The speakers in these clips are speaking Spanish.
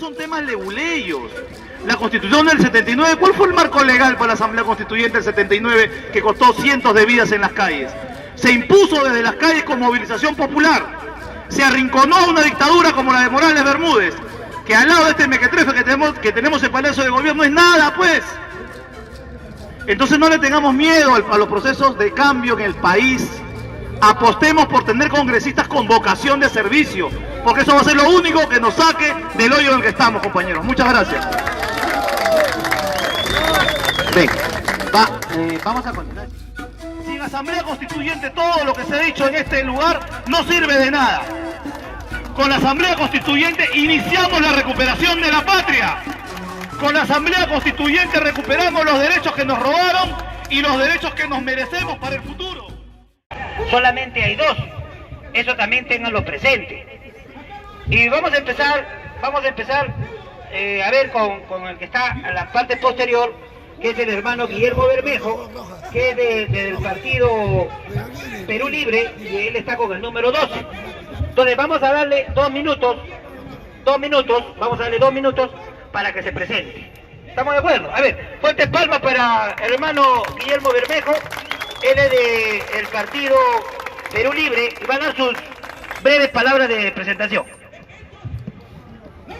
son temas leguleyos. La Constitución del 79, ¿cuál fue el marco legal para la Asamblea Constituyente del 79 que costó cientos de vidas en las calles? Se impuso desde las calles con movilización popular. Se arrinconó a una dictadura como la de Morales Bermúdez, que al lado de este mequetrefe que tenemos en Palacio de Gobierno es nada, pues. Entonces no le tengamos miedo a los procesos de cambio en el país. Apostemos por tener congresistas con vocación de servicio, porque eso va a ser lo único que nos saque del hoyo en el que estamos, compañeros. Muchas gracias. Bien, vamos a continuar. Sin Asamblea Constituyente todo lo que se ha dicho en este lugar no sirve de nada. Con la Asamblea Constituyente iniciamos la recuperación de la patria. Con la Asamblea Constituyente recuperamos los derechos que nos robaron y los derechos que nos merecemos para el futuro. Solamente hay dos, eso también ténganlo presente. Y vamos a empezar a ver con el que está en la parte posterior, que es el hermano Guillermo Bermejo, que es del partido Perú Libre, y él está con el número 12. Entonces vamos a darle 2 minutos, vamos a darle 2 minutos para que se presente. ¿Estamos de acuerdo? A ver, fuertes palmas para el hermano Guillermo Bermejo. Él es del partido Perú Libre y va a dar sus breves palabras de presentación.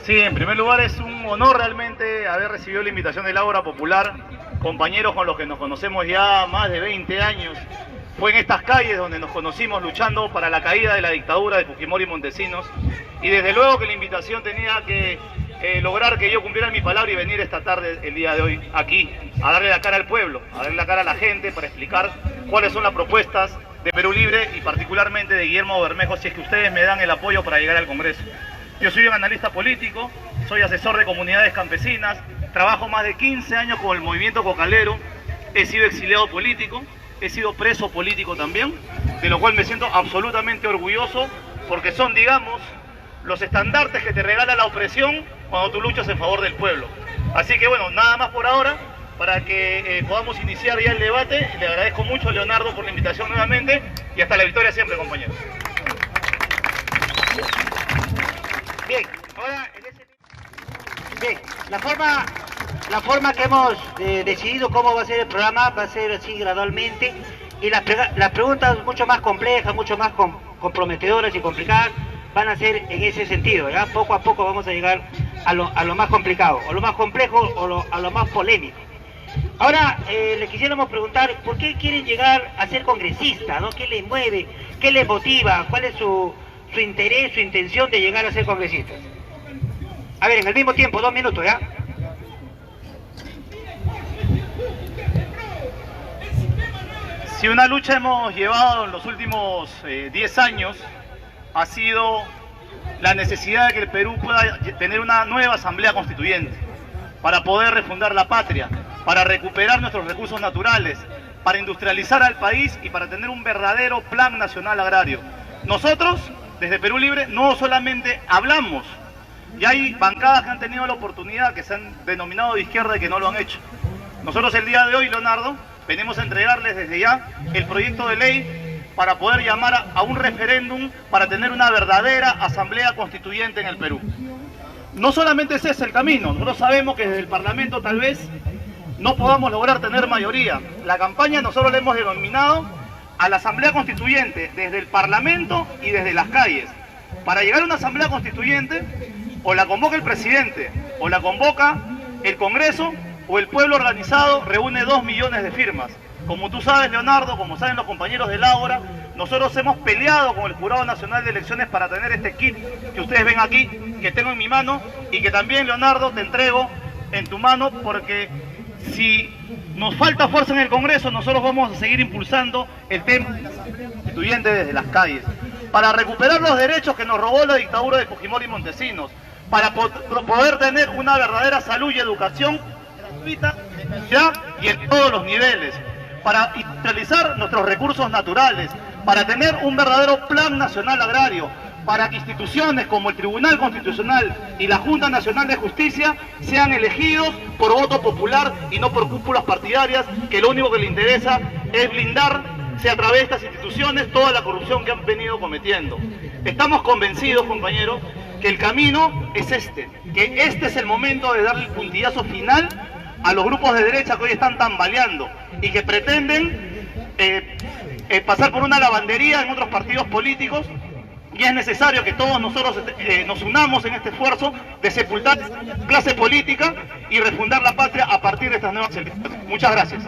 Sí, en primer lugar es un honor realmente haber recibido la invitación del Ágora Popular, compañeros con los que nos conocemos ya más de 20 años. Fue en estas calles donde nos conocimos luchando para la caída de la dictadura de Fujimori y Montesinos, y desde luego que la invitación tenía que lograr que yo cumpliera mi palabra y venir esta tarde, el día de hoy, aquí, a darle la cara al pueblo, a darle la cara a la gente para explicar cuáles son las propuestas de Perú Libre y particularmente de Guillermo Bermejo, si es que ustedes me dan el apoyo para llegar al Congreso. Yo soy un analista político, soy asesor de comunidades campesinas, trabajo más de 15 años con el movimiento cocalero, he sido exiliado político, he sido preso político también, de lo cual me siento absolutamente orgulloso, porque son, digamos, los estandartes que te regala la opresión cuando tú luchas en favor del pueblo. Así que bueno, nada más por ahora, para que podamos iniciar ya el debate. Le agradezco mucho a Leonardo por la invitación nuevamente, y hasta la victoria siempre, compañeros. Bien, ahora bien, la forma que hemos decidido cómo va a ser el programa va a ser así gradualmente, y las preguntas mucho más complejas, mucho más comprometedoras y complicadas van a ser en ese sentido, ¿ya? Poco a poco vamos a llegar a lo más complicado, o lo más complejo, o a lo más polémico. Ahora, le quisiéramos preguntar, ¿por qué quieren llegar a ser congresistas, ¿no? ¿Qué les mueve? ¿Qué les motiva? ¿Cuál es su interés, su intención de llegar a ser congresistas? A ver, en el mismo tiempo, 2 minutos, ¿ya? Si una lucha hemos llevado en los últimos 10 años, ha sido la necesidad de que el Perú pueda tener una nueva asamblea constituyente para poder refundar la patria, para recuperar nuestros recursos naturales, para industrializar al país y para tener un verdadero plan nacional agrario. Nosotros, desde Perú Libre, no solamente hablamos, y hay bancadas que han tenido la oportunidad, que se han denominado de izquierda y que no lo han hecho. Nosotros el día de hoy, Leonardo, venimos a entregarles desde ya el proyecto de ley para poder llamar a un referéndum para tener una verdadera asamblea constituyente en el Perú. No solamente ese es el camino, nosotros sabemos que desde el Parlamento tal vez no podamos lograr tener mayoría. La campaña nosotros le hemos denominado a la asamblea constituyente desde el Parlamento y desde las calles. Para llegar a una asamblea constituyente, o la convoca el presidente, o la convoca el Congreso, o el pueblo organizado reúne 2 millones de firmas. Como tú sabes, Leonardo, como saben los compañeros del Ágora, nosotros hemos peleado con el Jurado Nacional de Elecciones para tener este kit que ustedes ven aquí, que tengo en mi mano, y que también, Leonardo, te entrego en tu mano, porque si nos falta fuerza en el Congreso, nosotros vamos a seguir impulsando el tema constituyente desde las calles, para recuperar los derechos que nos robó la dictadura de Fujimori y Montesinos, para poder tener una verdadera salud y educación gratuita ya y en todos los niveles, para industrializar nuestros recursos naturales, para tener un verdadero plan nacional agrario, para que instituciones como el Tribunal Constitucional y la Junta Nacional de Justicia sean elegidos por voto popular y no por cúpulas partidarias, que lo único que le interesa es blindarse a través de estas instituciones toda la corrupción que han venido cometiendo. Estamos convencidos, compañeros, que el camino es que este es el momento de darle el puntillazo final a los grupos de derecha que hoy están tambaleando y que pretenden pasar por una lavandería en otros partidos políticos, y es necesario que todos nosotros nos unamos en este esfuerzo de sepultar la clase política y refundar la patria a partir de estas nuevas elecciones. Muchas gracias.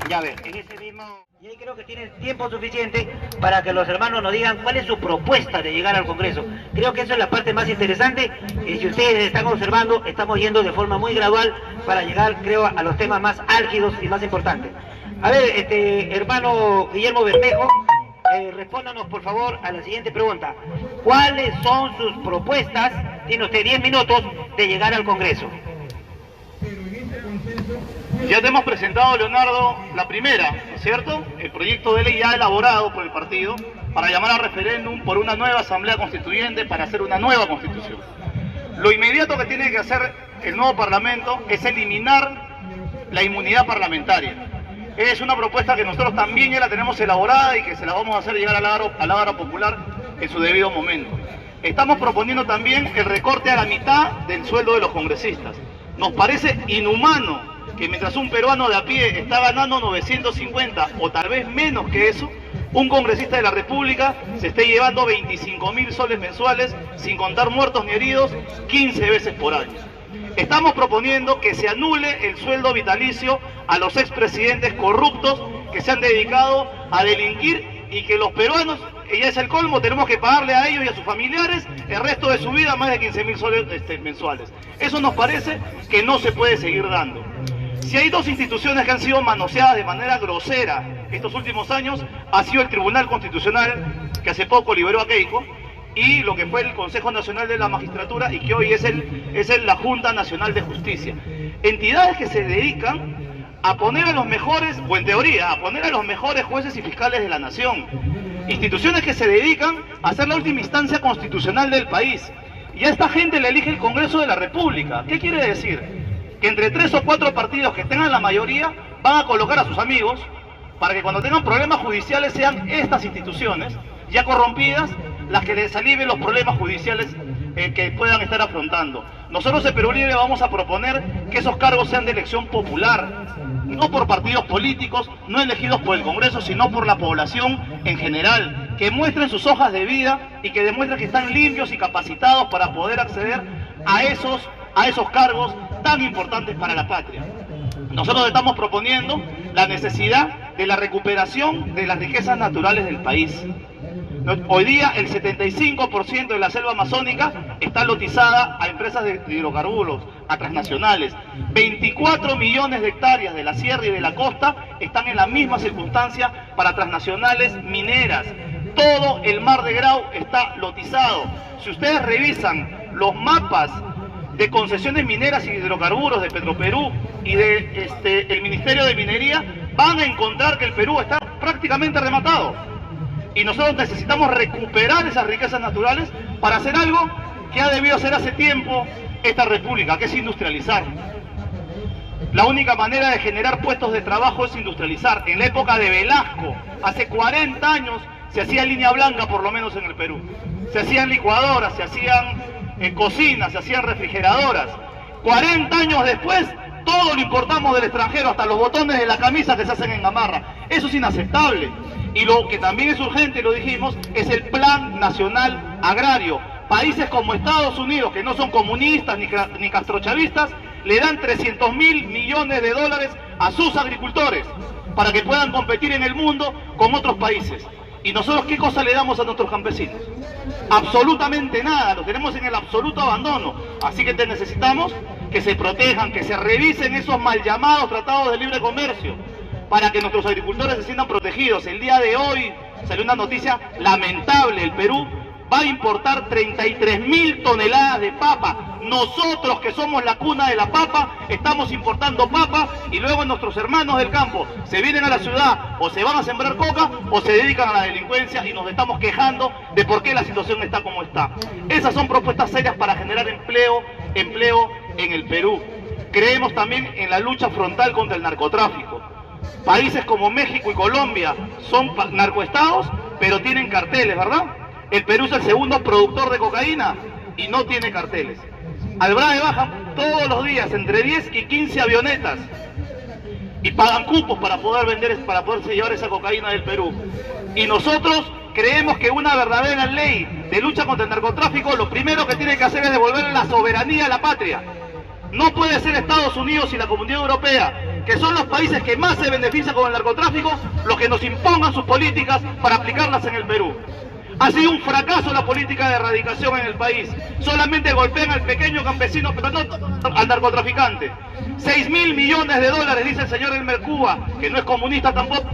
Ya ver, en ese mismo... Y ahí creo que tienen tiempo suficiente para que los hermanos nos digan cuál es su propuesta de llegar al Congreso. Creo que esa es la parte más interesante, y si ustedes están observando, estamos yendo de forma muy gradual para llegar, creo, a los temas más álgidos y más importantes. A ver, hermano Guillermo Bermejo, respóndanos por favor a la siguiente pregunta. ¿Cuáles son sus propuestas, tiene usted 10 minutos, de llegar al Congreso? Ya te hemos presentado, Leonardo, la primera, ¿no es cierto? El proyecto de ley ya elaborado por el partido para llamar a referéndum por una nueva asamblea constituyente para hacer una nueva constitución. Lo inmediato que tiene que hacer el nuevo parlamento es eliminar la inmunidad parlamentaria. Es una propuesta que nosotros también ya la tenemos elaborada y que se la vamos a hacer llegar a la Cámara Popular en su debido momento. Estamos proponiendo también el recorte a la mitad del sueldo de los congresistas. Nos parece inhumano que mientras un peruano de a pie está ganando 950 o tal vez menos que eso, un congresista de la República se esté llevando 25.000 soles mensuales, sin contar muertos ni heridos, 15 veces por año. Estamos proponiendo que se anule el sueldo vitalicio a los expresidentes corruptos que se han dedicado a delinquir y que los peruanos, y ya es el colmo, tenemos que pagarle a ellos y a sus familiares el resto de su vida más de 15.000 soles mensuales. Eso nos parece que no se puede seguir dando. Si hay dos instituciones que han sido manoseadas de manera grosera estos últimos años, ha sido el Tribunal Constitucional, que hace poco liberó a Keiko, y lo que fue el Consejo Nacional de la Magistratura y que hoy es la Junta Nacional de Justicia. Entidades que se dedican a poner a los mejores, o en teoría, a poner a los mejores jueces y fiscales de la nación. Instituciones que se dedican a ser la última instancia constitucional del país. Y a esta gente le elige el Congreso de la República. ¿Qué quiere decir? Que entre 3 o 4 partidos que tengan la mayoría van a colocar a sus amigos para que cuando tengan problemas judiciales sean estas instituciones ya corrompidas las que les alivien los problemas judiciales que puedan estar afrontando. Nosotros en Perú Libre vamos a proponer que esos cargos sean de elección popular, no por partidos políticos, no elegidos por el Congreso, sino por la población en general, que muestren sus hojas de vida y que demuestren que están limpios y capacitados para poder acceder a esos cargos tan importantes para la patria. Nosotros estamos proponiendo la necesidad de la recuperación de las riquezas naturales del país. Hoy día el 75% de la selva amazónica está lotizada a empresas de hidrocarburos, a transnacionales. 24 millones de hectáreas de la sierra y de la costa están en la misma circunstancia para transnacionales mineras. Todo el Mar de Grau está lotizado. Si ustedes revisan los mapas de concesiones mineras y hidrocarburos de Petroperú y de el Ministerio de Minería, van a encontrar que el Perú está prácticamente rematado. Y nosotros necesitamos recuperar esas riquezas naturales para hacer algo que ha debido hacer hace tiempo esta república, que es industrializar. La única manera de generar puestos de trabajo es industrializar. En la época de Velasco, hace 40 años, se hacía línea blanca por lo menos en el Perú. Se hacían licuadoras, se hacían cocinas, se hacían refrigeradoras. 40 años después, todo lo importamos del extranjero, hasta los botones de la camisa que se hacen en Gamarra. Eso es inaceptable. Y lo que también es urgente, lo dijimos, es el Plan Nacional Agrario. Países como Estados Unidos, que no son comunistas ni castrochavistas, le dan 300.000 millones de dólares a sus agricultores para que puedan competir en el mundo con otros países. ¿Y nosotros qué cosa le damos a nuestros campesinos? Absolutamente nada, los tenemos en el absoluto abandono. Así que necesitamos que se protejan, que se revisen esos mal llamados tratados de libre comercio, para que nuestros agricultores se sientan protegidos. El día de hoy salió una noticia lamentable: el Perú va a importar 33.000 toneladas de papa. Nosotros, que somos la cuna de la papa, estamos importando papa, y luego nuestros hermanos del campo se vienen a la ciudad, o se van a sembrar coca, o se dedican a la delincuencia, y nos estamos quejando de por qué la situación está como está. Esas son propuestas serias para generar empleo en el Perú. Creemos también en la lucha frontal contra el narcotráfico. Países como México y Colombia son narcoestados pero tienen carteles, ¿verdad? El Perú es el segundo productor de cocaína y no tiene carteles. Al BRAE bajan todos los días entre 10 y 15 avionetas y pagan cupos para poder vender, para poderse llevar esa cocaína del Perú. Y nosotros creemos que una verdadera ley de lucha contra el narcotráfico, lo primero que tiene que hacer es devolver la soberanía a la patria. No puede ser Estados Unidos y la Comunidad Europea, que son los países que más se benefician con el narcotráfico, los que nos impongan sus políticas para aplicarlas en el Perú. Ha sido un fracaso la política de erradicación en el país. Solamente golpean al pequeño campesino, pero no al narcotraficante. 6.000 millones de dólares, dice el señor Elmer Cuba, que no es comunista tampoco,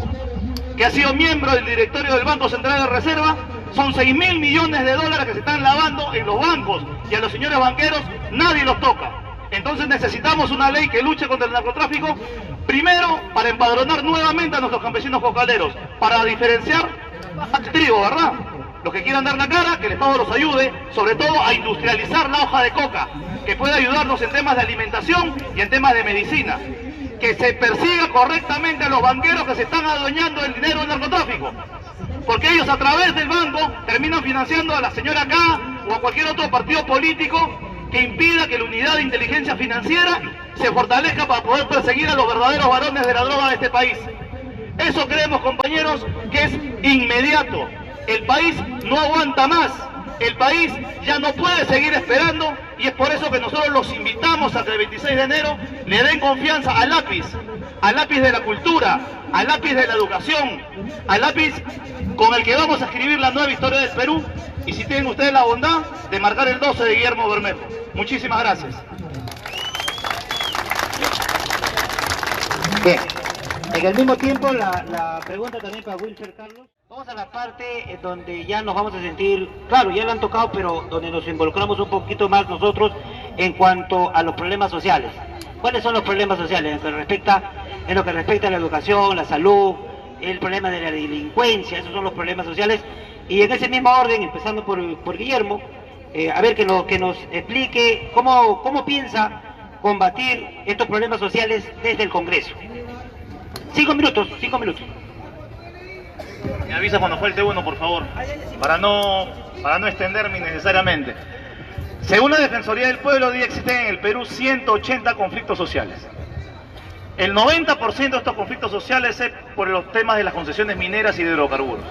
que ha sido miembro del directorio del Banco Central de Reserva. Son 6.000 millones de dólares que se están lavando en los bancos, y a los señores banqueros nadie los toca. Entonces necesitamos una ley que luche contra el narcotráfico, primero para empadronar nuevamente a nuestros campesinos cocaleros, para diferenciar al trigo, ¿verdad? Los que quieran dar la cara, que el Estado los ayude, sobre todo a industrializar la hoja de coca, que pueda ayudarnos en temas de alimentación y en temas de medicina. Que se persiga correctamente a los banqueros que se están adueñando del dinero del narcotráfico. Porque ellos a través del banco terminan financiando a la señora K o a cualquier otro partido político que impida que la unidad de inteligencia financiera se fortalezca para poder perseguir a los verdaderos varones de la droga de este país. Eso creemos, compañeros, que es inmediato. El país no aguanta más, el país ya no puede seguir esperando, y es por eso que nosotros los invitamos a que el 26 de enero le den confianza al lápiz de la cultura, al lápiz de la educación, al lápiz con el que vamos a escribir la nueva historia del Perú, y si tienen ustedes la bondad de marcar el 12 de Guillermo Bermejo. Muchísimas gracias. Bien, en el mismo tiempo la pregunta también para Wilfer Carlos. Vamos a la parte donde ya nos vamos a sentir, claro, ya lo han tocado, pero donde nos involucramos un poquito más nosotros en cuanto a los problemas sociales. ¿Cuáles son los problemas sociales? En lo que respecta a la educación, la salud, el problema de la delincuencia, esos son los problemas sociales. Y en ese mismo orden, empezando por Guillermo, a ver que nos explique cómo piensa combatir estos problemas sociales desde el Congreso. 5 minutos. Me avisa cuando falte uno, por favor, para no extenderme innecesariamente. Según la Defensoría del Pueblo, hoy día existen en el Perú 180 conflictos sociales. El 90% de estos conflictos sociales es por los temas de las concesiones mineras y de hidrocarburos.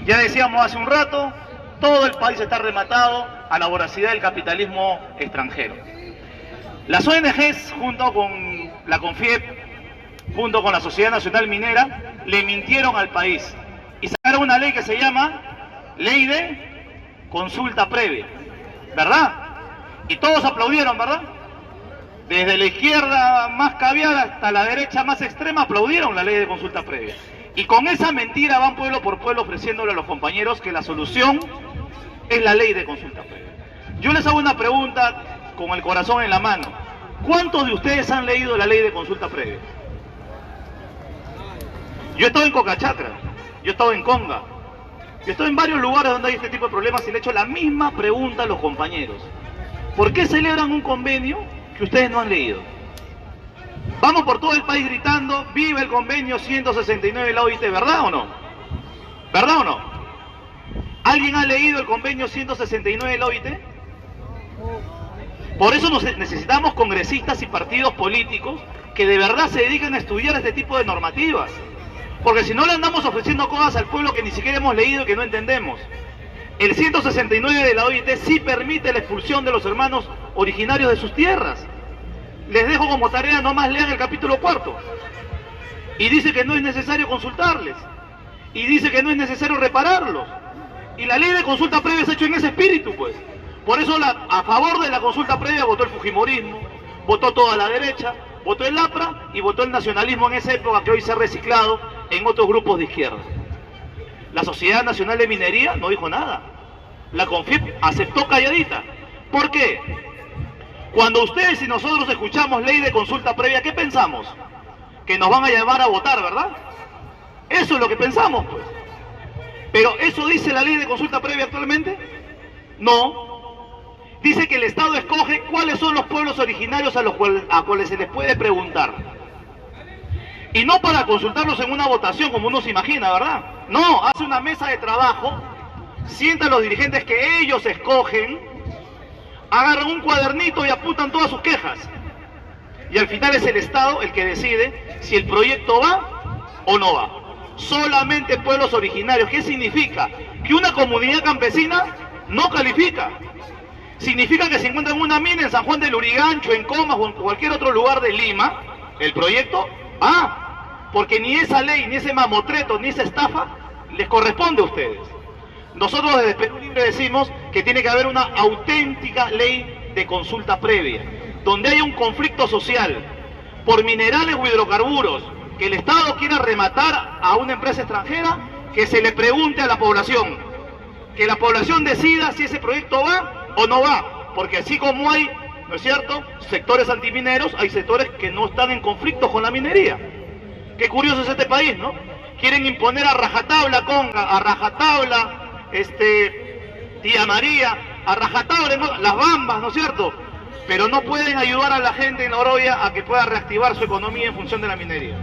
Ya decíamos hace un rato, todo el país está rematado a la voracidad del capitalismo extranjero. Las ONGs, junto con la CONFIEP, junto con la Sociedad Nacional Minera, le mintieron al país y sacaron una ley que se llama Ley de Consulta Previa, ¿verdad? Y todos aplaudieron, ¿verdad? Desde la izquierda más caviar hasta la derecha más extrema aplaudieron la Ley de Consulta Previa. Y con esa mentira van pueblo por pueblo ofreciéndole a los compañeros que la solución es la Ley de Consulta Previa. Yo les hago una pregunta con el corazón en la mano. ¿Cuántos de ustedes han leído la Ley de Consulta Previa? Yo he estado en Cocachacra, yo he estado en Conga, yo he estado en varios lugares donde hay este tipo de problemas y le he hecho la misma pregunta a los compañeros. ¿Por qué celebran un convenio que ustedes no han leído? Vamos por todo el país gritando, viva el convenio 169 de la OIT, ¿verdad o no? ¿Verdad o no? ¿Alguien ha leído el convenio 169 de la OIT? Por eso necesitamos congresistas y partidos políticos que de verdad se dediquen a estudiar este tipo de normativas. Porque si no le andamos ofreciendo cosas al pueblo que ni siquiera hemos leído y que no entendemos. El 169 de la OIT sí permite la expulsión de los hermanos originarios de sus tierras. Les dejo como tarea, nomás lean el capítulo 4. Y dice que no es necesario consultarles. Y dice que no es necesario repararlos. Y la ley de consulta previa se ha hecho en ese espíritu, pues. Por eso a favor de la consulta previa votó el fujimorismo, votó toda la derecha, votó el APRA y votó el nacionalismo en esa época que hoy se ha reciclado en otros grupos de izquierda. La Sociedad Nacional de Minería no dijo nada. La CONFIEP aceptó calladita. ¿Por qué? Cuando ustedes y nosotros escuchamos ley de consulta previa, ¿qué pensamos? Que nos van a llevar a votar, ¿verdad? Eso es lo que pensamos, pues. Pero ¿eso dice la ley de consulta previa actualmente? No. Dice que el Estado escoge cuáles son los pueblos originarios a cuales se les puede preguntar. Y no para consultarlos en una votación como uno se imagina, ¿verdad? No, hace una mesa de trabajo, sienta a los dirigentes que ellos escogen, agarran un cuadernito y apuntan todas sus quejas. Y al final es el Estado el que decide si el proyecto va o no va. Solamente pueblos originarios. ¿Qué significa? Que una comunidad campesina no califica. Significa que se encuentra en una mina en San Juan del Lurigancho, en Comas o en cualquier otro lugar de Lima, el proyecto porque ni esa ley, ni ese mamotreto, ni esa estafa les corresponde a ustedes. Nosotros desde Perú Libre decimos que tiene que haber una auténtica ley de consulta previa, donde haya un conflicto social por minerales o hidrocarburos, que el Estado quiera rematar a una empresa extranjera, que se le pregunte a la población, que la población decida si ese proyecto va o no va, porque así como hay, ¿no es cierto?, sectores antimineros, hay sectores que no están en conflicto con la minería. Qué curioso es este país, ¿no? Quieren imponer a rajatabla Conga, a rajatabla Tía María, a rajatabla las Bambas, ¿no es cierto? Pero no pueden ayudar a la gente en Oroya a que pueda reactivar su economía en función de la minería.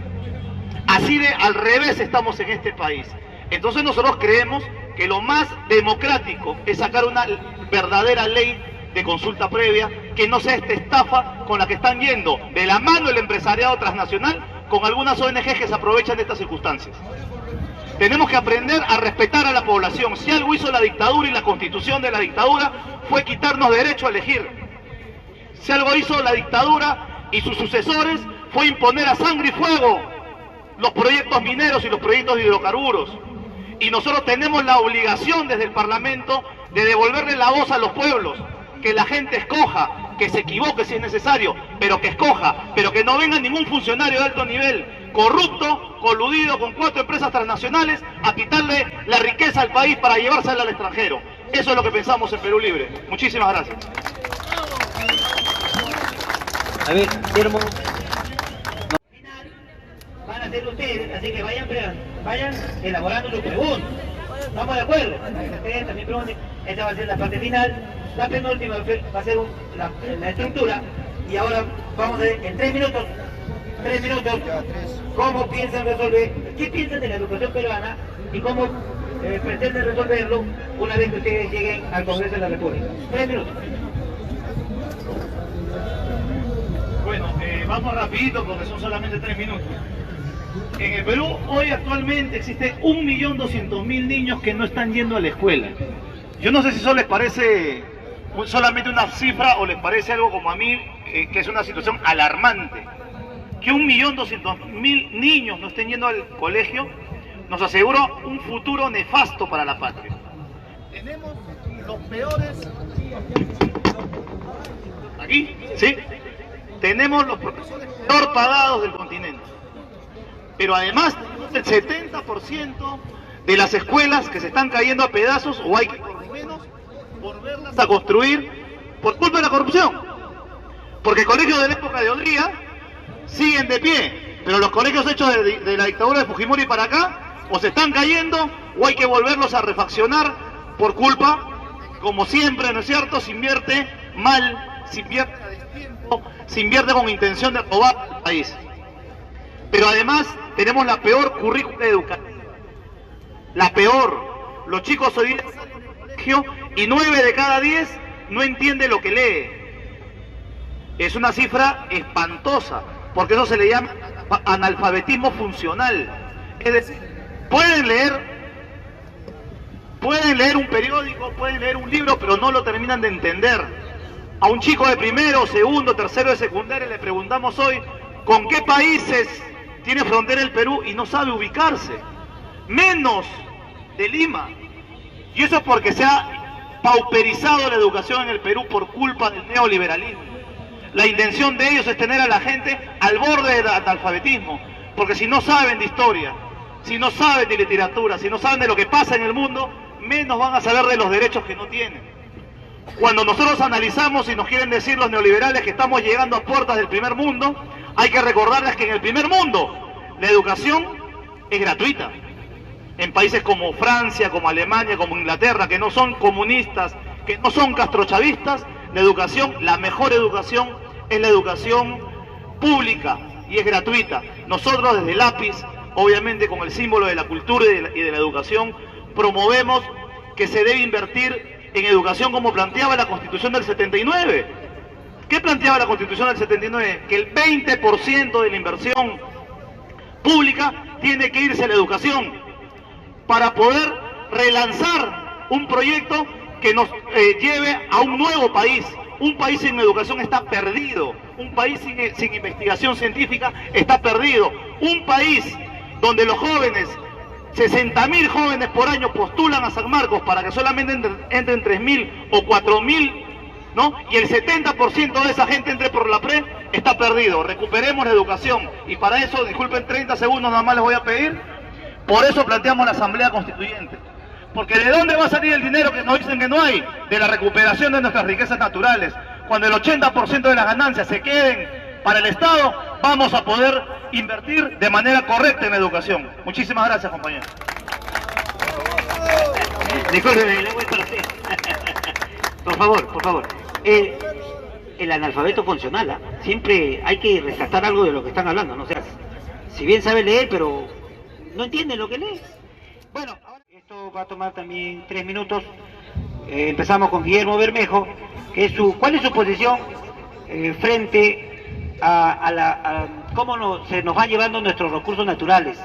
Así de al revés estamos en este país. Entonces nosotros creemos que lo más democrático es sacar una verdadera ley de consulta previa, que no sea esta estafa con la que están yendo de la mano el empresariado transnacional con algunas ONGs que se aprovechan de estas circunstancias. Tenemos que aprender a respetar a la población. Si algo hizo la dictadura y la constitución de la dictadura fue quitarnos derecho a elegir. Si algo hizo la dictadura y sus sucesores fue imponer a sangre y fuego los proyectos mineros y los proyectos de hidrocarburos. Y nosotros tenemos la obligación desde el Parlamento de devolverle la voz a los pueblos, que la gente escoja, que se equivoque si es necesario, pero que escoja, pero que no venga ningún funcionario de alto nivel, corrupto, coludido con 4 empresas transnacionales, a quitarle la riqueza al país para llevársela al extranjero. Eso es lo que pensamos en Perú Libre. Muchísimas gracias. A ver, Guillermo. Van a ser ustedes, así que vayan elaborando sus preguntas. ¿Estamos de acuerdo? Ustedes también pregunten. Esta va a ser la parte final. La penúltima va a ser la estructura. Y ahora vamos a ver en 3 minutos, cómo piensan resolver, qué piensan de la educación peruana y cómo pretenden resolverlo una vez que ustedes lleguen al Congreso de la República. 3 minutos. Bueno, vamos rapidito porque son solamente 3 minutos. En el Perú hoy actualmente existe 1.200.000 niños que no están yendo a la escuela. Yo no sé si eso les parece solamente una cifra o les parece algo como a mí, que es una situación alarmante. Que 1.200.000 niños no estén yendo al colegio nos asegura un futuro nefasto para la patria. Tenemos los peores... ¿Aquí? ¿Sí? Tenemos los profesores peor pagados del continente. Pero además tenemos el 70% de las escuelas que se están cayendo a pedazos, o hay que por lo menos volverlas a construir por culpa de la corrupción. Porque colegios de la época de Odría siguen de pie, pero los colegios hechos de la dictadura de Fujimori para acá o se están cayendo o hay que volverlos a refaccionar por culpa, como siempre, ¿no es cierto? Se invierte mal, se invierte a destiempo, se invierte con intención de robar al país. Pero además tenemos la peor currícula educativa. La peor. Los chicos hoy día salen del colegio y 9 de cada 10 no entiende lo que lee. Es una cifra espantosa, porque eso se le llama analfabetismo funcional. Es decir, pueden leer un periódico, pueden leer un libro, pero no lo terminan de entender. A un chico de primero, segundo, tercero de secundaria le preguntamos hoy ¿con qué países tiene frontera el Perú? Y no sabe ubicarse, menos de Lima. Y eso es porque se ha pauperizado la educación en el Perú por culpa del neoliberalismo. La intención de ellos es tener a la gente al borde del analfabetismo, porque si no saben de historia, si no saben de literatura, si no saben de lo que pasa en el mundo, menos van a saber de los derechos que no tienen. Cuando nosotros analizamos y nos quieren decir los neoliberales que estamos llegando a puertas del primer mundo, hay que recordarles que en el primer mundo la educación es gratuita. En países como Francia, como Alemania, como Inglaterra, que no son comunistas, que no son castrochavistas, la educación, la mejor educación, es la educación pública. y es gratuita. Nosotros desde el lápiz, obviamente con el símbolo de la cultura y de la educación, promovemos que se debe invertir en educación como planteaba la Constitución del 79. ¿Qué planteaba la Constitución del 79? Que el 20% de la inversión pública tiene que irse a la educación para poder relanzar un proyecto que nos lleve a un nuevo país. Un país sin educación está perdido, un país sin investigación científica está perdido, un país donde los jóvenes, 60.000 jóvenes por año postulan a San Marcos para que solamente entren 3.000 o 4.000, ¿no? Y el 70% de esa gente entre por la PRE, está perdido. Recuperemos la educación y para eso, disculpen 30 segundos nada más les voy a pedir, por eso planteamos la Asamblea Constituyente. Porque ¿de dónde va a salir el dinero que nos dicen que no hay? De la recuperación de nuestras riquezas naturales. Cuando el 80% de las ganancias se queden para el Estado, vamos a poder invertir de manera correcta en la educación. Muchísimas gracias, compañeros. Discúlpeme, le voy para usted. Por favor. El analfabeto funcional, ¿eh? Siempre hay que rescatar algo de lo que están hablando, ¿no? O sea, si bien sabe leer, pero no entiende lo que lee. Bueno, esto va a tomar también 3 minutos. Empezamos con Guillermo Bermejo, que es ¿cuál es su posición frente a cómo se nos van llevando nuestros recursos naturales?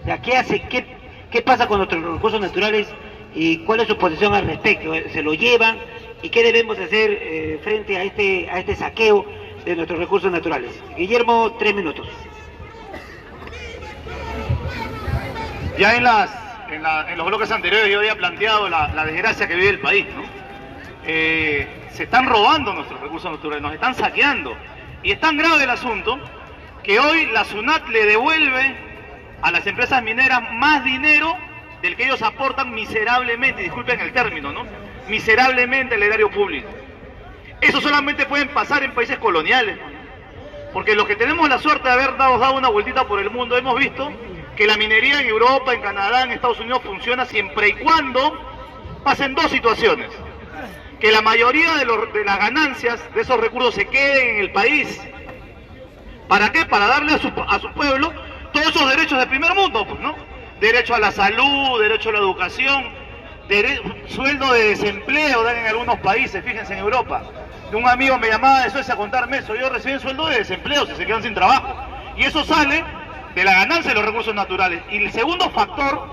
O sea, ¿qué pasa con nuestros recursos naturales y cuál es su posición al respecto? ¿Se lo llevan? ¿Y qué debemos hacer frente a este saqueo de nuestros recursos naturales? Guillermo, 3 minutos. Ya en los bloques anteriores yo había planteado la desgracia que vive el país, ¿no? Se están robando nuestros recursos naturales, nos están saqueando. Y es tan grave el asunto que hoy la SUNAT le devuelve a las empresas mineras más dinero del que ellos aportan miserablemente, disculpen el término, ¿no? Miserablemente al erario público. Eso solamente pueden pasar en países coloniales, ¿no? Porque los que tenemos la suerte de haber dado una vueltita por el mundo, hemos visto que la minería en Europa, en Canadá, en Estados Unidos funciona siempre y cuando pasen dos situaciones. Que la mayoría de las ganancias de esos recursos se queden en el país. ¿Para qué? Para darle a su pueblo todos esos derechos del primer mundo, pues, ¿no? Derecho a la salud, derecho a la educación, sueldo de desempleo dan en algunos países, fíjense en Europa. Un amigo me llamaba de Suecia a contarme eso, ellos reciben sueldo de desempleo si se quedan sin trabajo. Y eso sale de la ganancia de los recursos naturales. Y el segundo factor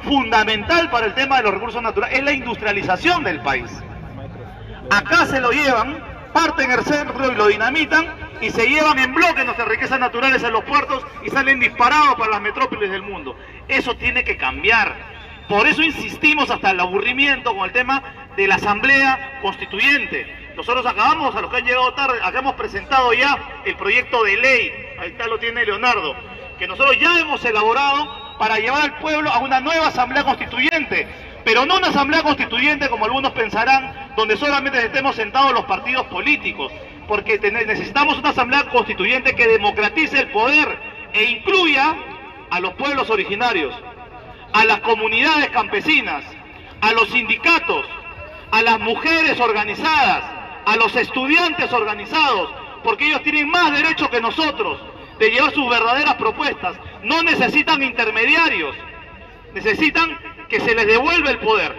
fundamental para el tema de los recursos naturales es la industrialización del país. Acá se lo llevan, parten el centro y lo dinamitan y se llevan en bloque nuestras riquezas naturales a los puertos y salen disparados para las metrópolis del mundo. Eso tiene que cambiar. Por eso insistimos hasta el aburrimiento con el tema de la Asamblea Constituyente. Nosotros acabamos, a los que han llegado tarde, acá hemos presentado ya el proyecto de ley, ahí está, lo tiene Leonardo, que nosotros ya hemos elaborado para llevar al pueblo a una nueva Asamblea Constituyente, pero no una Asamblea Constituyente como algunos pensarán, donde solamente estemos sentados los partidos políticos, porque necesitamos una Asamblea Constituyente que democratice el poder e incluya a los pueblos originarios, a las comunidades campesinas, a los sindicatos, a las mujeres organizadas, a los estudiantes organizados, porque ellos tienen más derecho que nosotros de llevar sus verdaderas propuestas. No necesitan intermediarios, necesitan que se les devuelva el poder.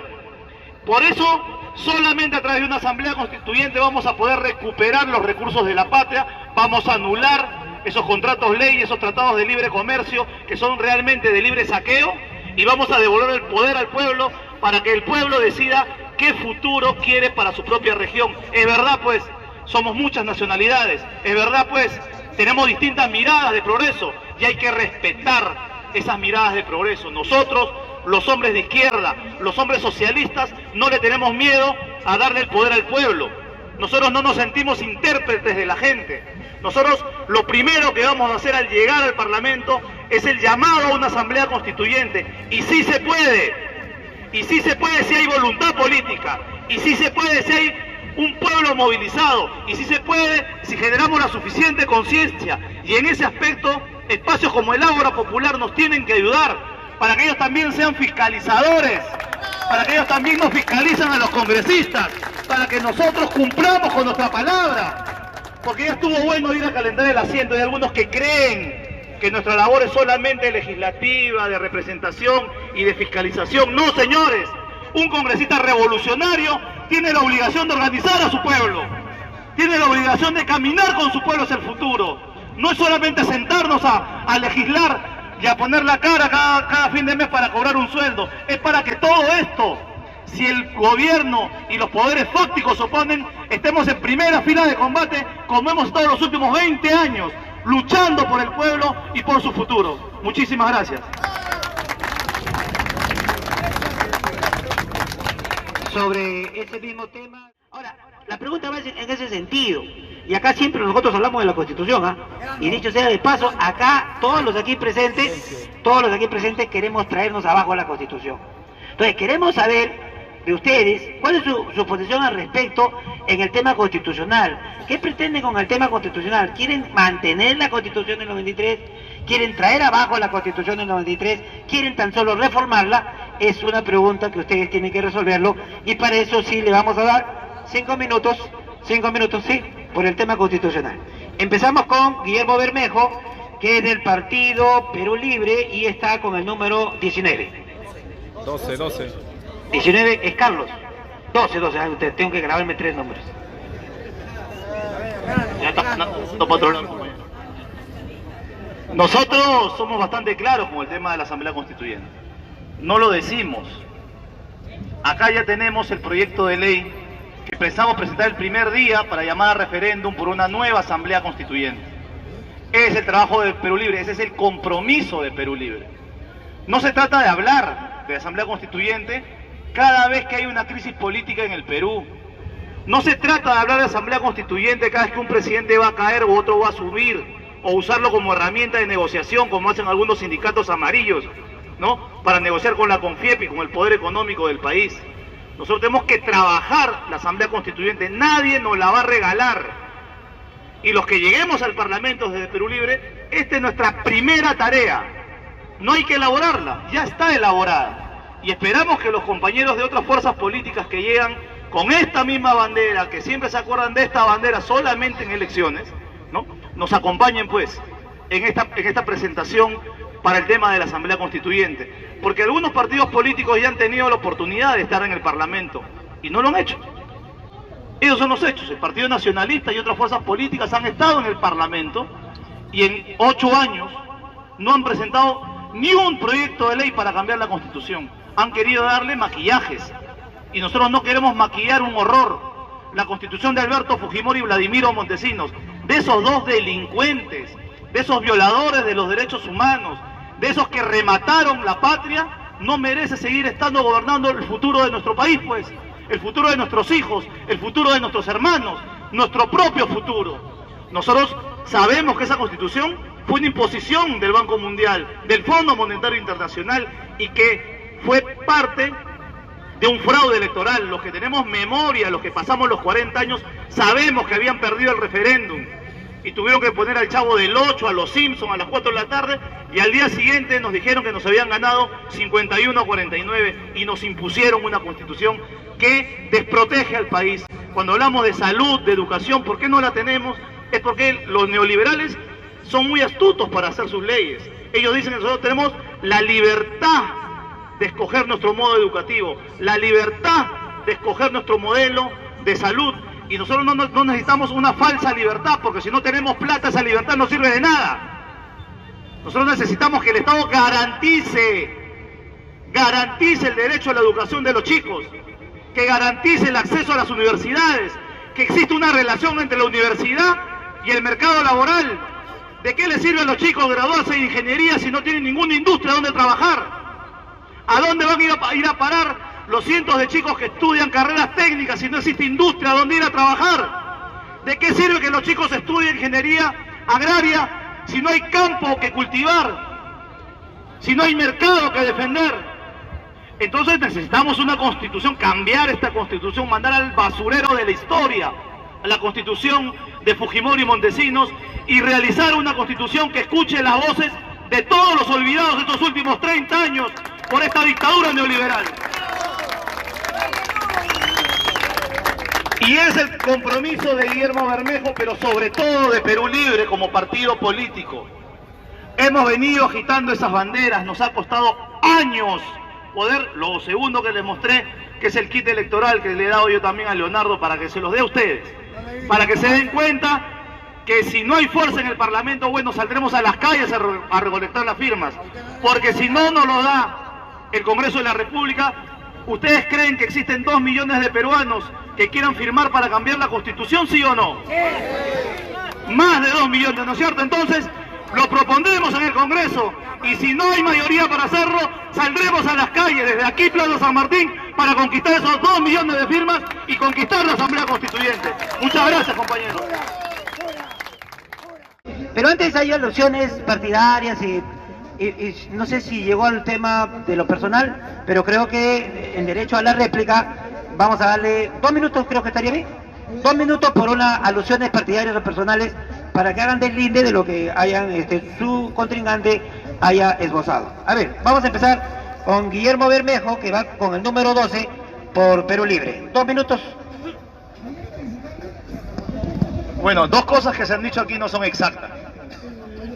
Por eso, solamente a través de una Asamblea Constituyente vamos a poder recuperar los recursos de la patria, vamos a anular esos contratos ley, esos tratados de libre comercio que son realmente de libre saqueo, y vamos a devolver el poder al pueblo para que el pueblo decida qué futuro quiere para su propia región. Es verdad, pues, somos muchas nacionalidades, es verdad, pues, tenemos distintas miradas de progreso y hay que respetar esas miradas de progreso. Nosotros, los hombres de izquierda, los hombres socialistas, no le tenemos miedo a darle el poder al pueblo. Nosotros no nos sentimos intérpretes de la gente. Nosotros lo primero que vamos a hacer al llegar al Parlamento es el llamado a una Asamblea Constituyente. Y sí se puede. Y sí se puede si hay voluntad política. Y sí se puede si hay un pueblo movilizado. Y sí se puede si generamos la suficiente conciencia. Y en ese aspecto, espacios como el Ágora Popular nos tienen que ayudar para que ellos también sean fiscalizadores, para que ellos también nos fiscalizan a los congresistas, para que nosotros cumplamos con nuestra palabra. Porque ya estuvo bueno ir a calentar el asiento. Hay algunos que creen que nuestra labor es solamente legislativa, de representación y de fiscalización. No, señores, un congresista revolucionario tiene la obligación de organizar a su pueblo, tiene la obligación de caminar con su pueblo hacia el futuro. No es solamente sentarnos a legislar y a poner la cara cada fin de mes para cobrar un sueldo, es para que todo esto, si el gobierno y los poderes fácticos se oponen, estemos en primera fila de combate como hemos estado los últimos 20 años, luchando por el pueblo y por su futuro. Muchísimas gracias. Sobre ese mismo tema. Ahora, la pregunta va en ese sentido. Y acá siempre nosotros hablamos de la Constitución, ¿ah? Y dicho sea de paso, acá todos los aquí presentes queremos traernos abajo la Constitución. Entonces, queremos saber de ustedes cuál es su posición al respecto en el tema constitucional. ¿Qué pretenden con el tema constitucional? ¿Quieren mantener la Constitución del 93? ¿Quieren traer abajo la Constitución del 93? ¿Quieren tan solo reformarla? Es una pregunta que ustedes tienen que resolverlo, y para eso sí le vamos a dar 5 minutos, sí, por el tema constitucional. Empezamos con Guillermo Bermejo, que es del partido Perú Libre y está con el número 19. 12. 19 es Carlos. 12, ustedes tengo que grabarme 3 números. Nosotros somos bastante claros con el tema de la Asamblea Constituyente. No lo decimos. Acá ya tenemos el proyecto de ley que pensamos presentar el primer día para llamar a referéndum por una nueva Asamblea Constituyente. Ese es el trabajo de Perú Libre, ese es el compromiso de Perú Libre. No se trata de hablar de Asamblea Constituyente cada vez que hay una crisis política en el Perú. No se trata de hablar de Asamblea Constituyente cada vez que un presidente va a caer o otro va a subir, o usarlo como herramienta de negociación, como hacen algunos sindicatos amarillos, ¿no? Para negociar con la CONFIEP y con el poder económico del país. Nosotros tenemos que trabajar la Asamblea Constituyente, nadie nos la va a regalar. Y los que lleguemos al Parlamento desde Perú Libre, esta es nuestra primera tarea. No hay que elaborarla, ya está elaborada. Y esperamos que los compañeros de otras fuerzas políticas que llegan con esta misma bandera, que siempre se acuerdan de esta bandera solamente en elecciones, ¿no? Nos acompañen pues en esta presentación para el tema de la Asamblea Constituyente. Porque algunos partidos políticos ya han tenido la oportunidad de estar en el Parlamento y no lo han hecho. Esos son los hechos. El Partido Nacionalista y otras fuerzas políticas han estado en el Parlamento y en 8 años no han presentado ni un proyecto de ley para cambiar la Constitución. Han querido darle maquillajes y nosotros no queremos maquillar un horror. La Constitución de Alberto Fujimori y Vladimiro Montesinos, de esos dos delincuentes, de esos violadores de los derechos humanos, de esos que remataron la patria, no merece seguir estando gobernando el futuro de nuestro país, pues, el futuro de nuestros hijos, el futuro de nuestros hermanos, nuestro propio futuro. Nosotros sabemos que esa Constitución fue una imposición del Banco Mundial, del Fondo Monetario Internacional, y que fue parte de un fraude electoral. Los que tenemos memoria, los que pasamos los 40 años, sabemos que habían perdido el referéndum y tuvieron que poner al Chavo del 8, a los Simpson a las 4 de la tarde, y al día siguiente nos dijeron que nos habían ganado 51-49 y nos impusieron una Constitución que desprotege al país. Cuando hablamos de salud, de educación, ¿por qué no la tenemos? Es porque los neoliberales son muy astutos para hacer sus leyes. Ellos dicen que nosotros tenemos la libertad de escoger nuestro modo educativo, la libertad de escoger nuestro modelo de salud, y nosotros no necesitamos una falsa libertad, porque si no tenemos plata, esa libertad no sirve de nada. Nosotros necesitamos que el Estado garantice el derecho a la educación de los chicos, que garantice el acceso a las universidades, que exista una relación entre la universidad y el mercado laboral. ¿De qué les sirve a los chicos graduarse de ingeniería si no tienen ninguna industria donde trabajar? ¿A dónde van a ir a parar los cientos de chicos que estudian carreras técnicas si no existe industria donde ir a trabajar? ¿De qué sirve que los chicos estudien ingeniería agraria si no hay campo que cultivar? Si no hay mercado que defender. Entonces necesitamos una Constitución, cambiar esta Constitución, mandar al basurero de la historia a la Constitución de Fujimori y Montesinos, y realizar una Constitución que escuche las voces de todos los olvidados de estos últimos 30 años por esta dictadura neoliberal. Y es el compromiso de Guillermo Bermejo, pero sobre todo de Perú Libre como partido político. Hemos venido agitando esas banderas, nos ha costado años poder, lo segundo que les mostré, que es el kit electoral que le he dado yo también a Leonardo para que se los dé a ustedes, para que se den cuenta que si no hay fuerza en el Parlamento, bueno, saldremos a las calles a recolectar las firmas, porque si no nos lo da el Congreso de la República. ¿Ustedes creen que existen 2 millones de peruanos que quieran firmar para cambiar la Constitución, sí o no? Más de 2 millones, ¿no es cierto? Entonces, lo propondremos en el Congreso, y si no hay mayoría para hacerlo, saldremos a las calles, desde aquí, Plaza San Martín, para conquistar esos 2 millones de firmas y conquistar la Asamblea Constituyente. Muchas gracias, compañeros. Pero antes hay alusiones partidarias y no sé si llegó al tema de lo personal, pero creo que en derecho a la réplica vamos a darle 2 minutos, creo que estaría bien. 2 minutos por unas alusiones partidarias o personales para que hagan deslinde de lo que hayan su contrincante haya esbozado. A ver, vamos a empezar con Guillermo Bermejo, que va con el número 12 por Perú Libre. 2 minutos. Bueno, 2 cosas que se han dicho aquí no son exactas.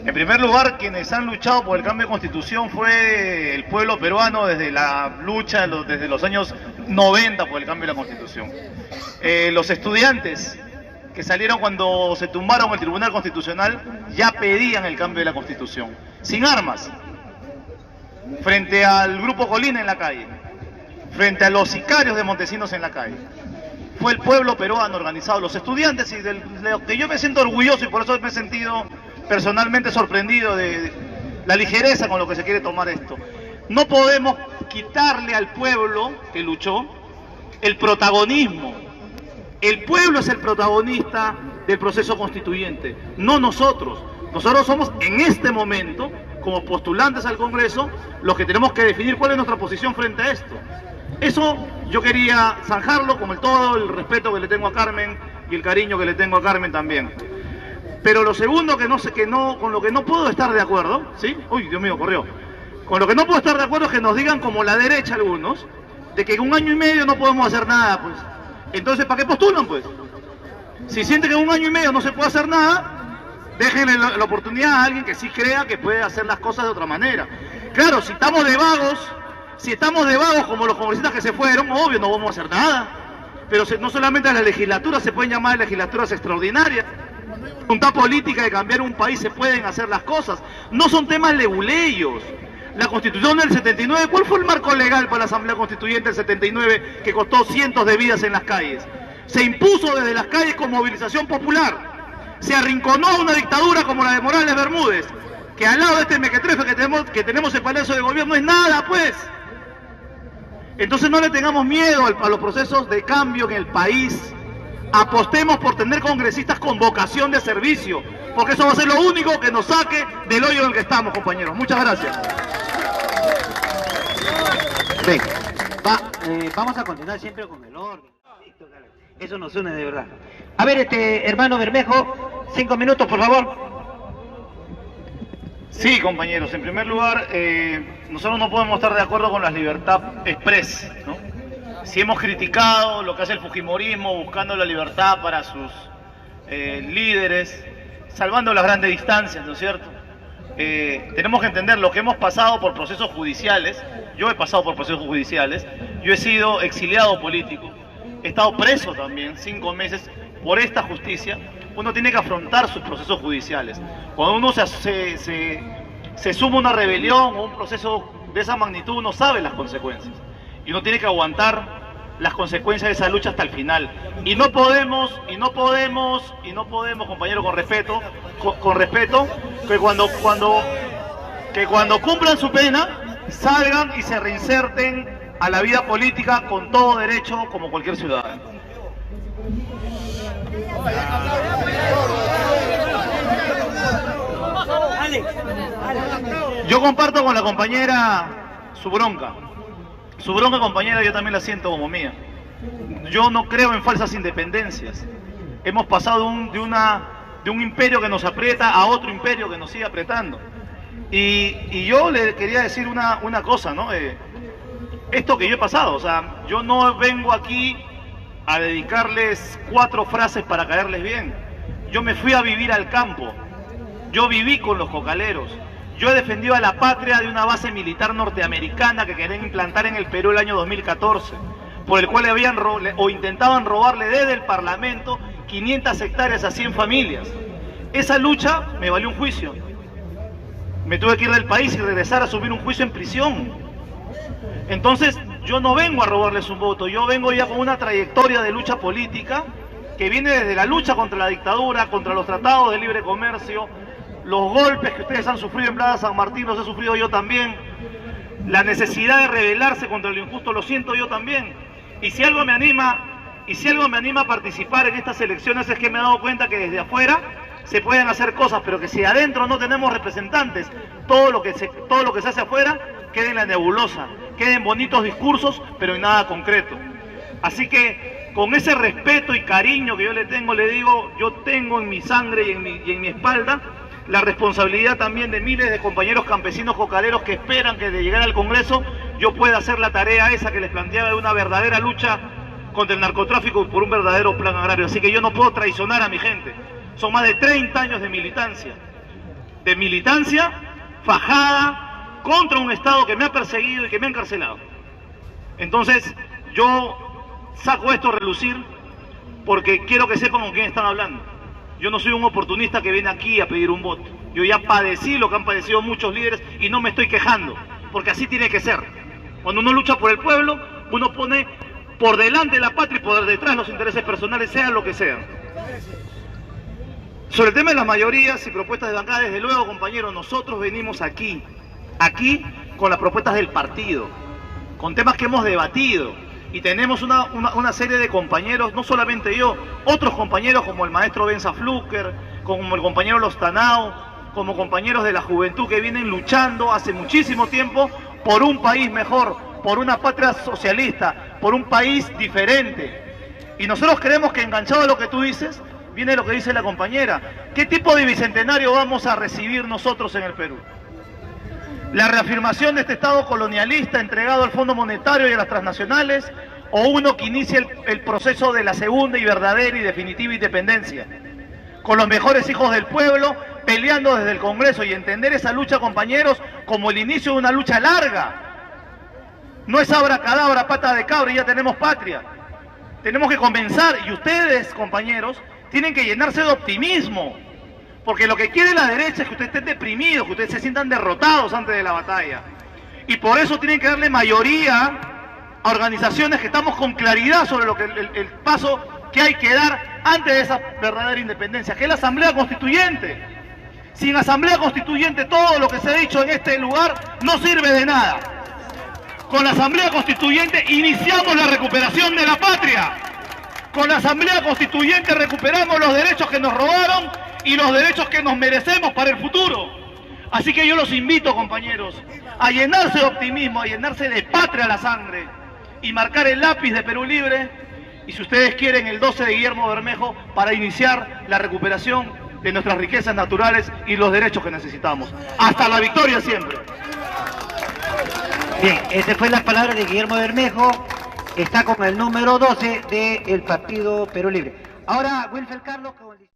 En primer lugar, quienes han luchado por el cambio de constitución fue el pueblo peruano desde la lucha, desde los años 90 por el cambio de la constitución. Los estudiantes que salieron cuando se tumbaron el Tribunal Constitucional ya pedían el cambio de la constitución, sin armas, frente al Grupo Colina en la calle, frente a los sicarios de Montesinos en la calle. Fue el pueblo peruano organizado, los estudiantes, y de lo que yo me siento orgulloso, y por eso me he sentido personalmente sorprendido de la ligereza con lo que se quiere tomar esto. No podemos quitarle al pueblo que luchó el protagonismo. El pueblo es el protagonista del proceso constituyente, no nosotros. Nosotros somos en este momento, como postulantes al Congreso, los que tenemos que definir cuál es nuestra posición frente a esto. Eso yo quería zanjarlo con todo el respeto que le tengo a Carmen y el cariño que le tengo a Carmen también. Pero lo segundo con lo que no puedo estar de acuerdo, ¿sí? Uy, Dios mío, corrió. Con lo que no puedo estar de acuerdo es que nos digan, como la derecha algunos, de que en 1 año y medio no podemos hacer nada, pues. Entonces, ¿para qué postulan, pues? Si sienten que en 1 año y medio no se puede hacer nada, déjenle la oportunidad a alguien que sí crea que puede hacer las cosas de otra manera. Claro, si estamos de vagos como los congresistas que se fueron, obvio, no vamos a hacer nada. Pero no solamente las legislaturas se pueden llamar legislaturas extraordinarias. Voluntad política de cambiar un país, se pueden hacer las cosas. No son temas leguleyos. La Constitución del 79, ¿cuál fue el marco legal para la Asamblea Constituyente del 79 que costó cientos de vidas en las calles? Se impuso desde las calles con movilización popular. Se arrinconó a una dictadura como la de Morales Bermúdez, que al lado de este mequetrefe que tenemos en Palacio de Gobierno es nada, pues. Entonces no le tengamos miedo a los procesos de cambio en el país. Apostemos por tener congresistas con vocación de servicio, porque eso va a ser lo único que nos saque del hoyo en el que estamos, compañeros. Muchas gracias. Bien, vamos a continuar siempre con el orden. Eso nos une de verdad. A ver, hermano Bermejo, 5 minutos, por favor. Sí, compañeros, en primer lugar, nosotros no podemos estar de acuerdo con la libertad express, ¿no? Si hemos criticado lo que hace el fujimorismo buscando la libertad para sus líderes, salvando las grandes distancias, ¿no es cierto? Tenemos que entender lo que hemos pasado por procesos judiciales. Yo he pasado por procesos judiciales, yo he sido exiliado político, he estado preso también 5 meses por esta justicia. Uno tiene que afrontar sus procesos judiciales. Cuando uno se suma a una rebelión o un proceso de esa magnitud, uno sabe las consecuencias. Y uno tiene que aguantar las consecuencias de esa lucha hasta el final. Y no podemos, compañeros, con respeto, que cuando cumplan su pena, salgan y se reinserten a la vida política con todo derecho, como cualquier ciudadano. Yo comparto con la compañera su bronca. Su bronca, compañera, yo también la siento como mía. Yo no creo en falsas independencias. Hemos pasado de un imperio que nos aprieta a otro imperio que nos sigue apretando. Y yo le quería decir una cosa, ¿no? Esto que yo he pasado, o sea, yo no vengo aquí a dedicarles 4 frases para caerles bien. Yo me fui a vivir al campo, yo viví con los cocaleros, yo he defendido a la patria de una base militar norteamericana que querían implantar en el Perú el año 2014, por el cual intentaban robarle desde el Parlamento 500 hectáreas a 100 familias. Esa lucha me valió un juicio. Me tuve que ir del país y regresar a asumir un juicio en prisión. Entonces, yo no vengo a robarles un voto, yo vengo ya con una trayectoria de lucha política que viene desde la lucha contra la dictadura, contra los tratados de libre comercio, los golpes que ustedes han sufrido en Plaza San Martín los he sufrido yo también, la necesidad de rebelarse contra lo injusto lo siento yo también. Y si algo me anima a participar en estas elecciones es que me he dado cuenta que desde afuera se pueden hacer cosas, pero que si adentro no tenemos representantes, todo lo que se hace afuera queda en la nebulosa, queda en bonitos discursos, pero en nada concreto. Así que con ese respeto y cariño que yo le tengo, le digo, yo tengo en mi sangre y en mi espalda la responsabilidad también de miles de compañeros campesinos cocaleros que esperan que de llegar al Congreso yo pueda hacer la tarea esa que les planteaba de una verdadera lucha contra el narcotráfico y por un verdadero plan agrario. Así que yo no puedo traicionar a mi gente. Son más de 30 años de militancia fajada contra un Estado que me ha perseguido y que me ha encarcelado. Entonces, yo saco esto a relucir porque quiero que sepan con quién están hablando. Yo no soy un oportunista que viene aquí a pedir un voto. Yo ya padecí lo que han padecido muchos líderes y no me estoy quejando, porque así tiene que ser. Cuando uno lucha por el pueblo, uno pone por delante la patria y por detrás los intereses personales, sean lo que sean. Sobre el tema de las mayorías y propuestas de bancada, desde luego, compañeros, nosotros venimos aquí con las propuestas del partido, con temas que hemos debatido, y tenemos una serie de compañeros, no solamente yo, otros compañeros como el maestro Benza Fluker, como el compañero Lostanao, como compañeros de la juventud que vienen luchando hace muchísimo tiempo por un país mejor, por una patria socialista, por un país diferente. Y nosotros creemos que, enganchado a lo que tú dices, viene lo que dice la compañera. ¿Qué tipo de bicentenario vamos a recibir nosotros en el Perú? ¿La reafirmación de este Estado colonialista entregado al Fondo Monetario y a las transnacionales, o uno que inicie el proceso de la segunda y verdadera y definitiva independencia, con los mejores hijos del pueblo, peleando desde el Congreso, y entender esa lucha, compañeros, como el inicio de una lucha larga? No es abracadabra, pata de cabra y ya tenemos patria. Tenemos que comenzar, y ustedes, compañeros, tienen que llenarse de optimismo, porque lo que quiere la derecha es que ustedes estén deprimidos, que ustedes se sientan derrotados antes de la batalla. Y por eso tienen que darle mayoría a organizaciones que estamos con claridad sobre lo que el paso que hay que dar antes de esa verdadera independencia, que es la Asamblea Constituyente. Sin Asamblea Constituyente todo lo que se ha dicho en este lugar no sirve de nada. Con la Asamblea Constituyente iniciamos la recuperación de la patria. Con la Asamblea Constituyente recuperamos los derechos que nos robaron y los derechos que nos merecemos para el futuro. Así que yo los invito, compañeros, a llenarse de optimismo, a llenarse de patria a la sangre y marcar el lápiz de Perú Libre, y si ustedes quieren, el 12 de Guillermo Bermejo, para iniciar la recuperación de nuestras riquezas naturales y los derechos que necesitamos. Hasta la victoria siempre. Bien, esa fue la palabra de Guillermo Bermejo. Está con el número 12 del Partido Perú Libre. Ahora, Wilfer Carlos con el...